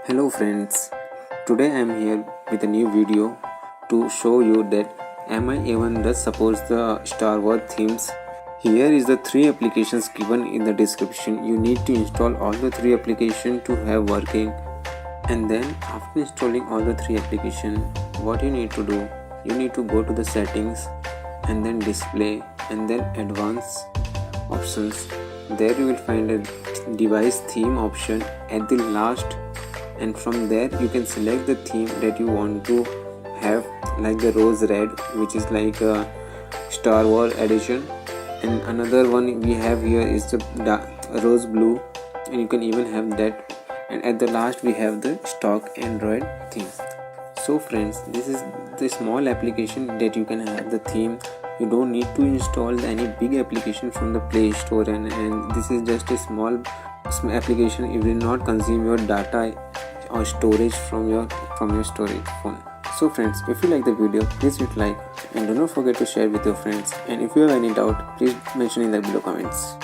Hello friends, today I am here with a new video to show you that MI A1 supports the Star Wars themes. Here is the 3 applications given in the description. You need to install all the 3 applications to have working, and then after installing all the 3 applications, what you need to do, you need to go to the settings and then display and then advanced options. There you will find a device theme option at the last, and from there you can select the theme that you want to have, like the rose red, which is like a Star Wars edition, and another one we have here is the rose blue, and you can even have that, and at the last we have the stock Android theme. So friends, this is the small application that you can have the theme. You don't need to install any big application from the Play Store, and this is just a small application. It will not consume your data or storage from your storage phone. So friends, if you like the video, please hit like and do not forget to share with your friends, and if you have any doubt, please mention in the below comments.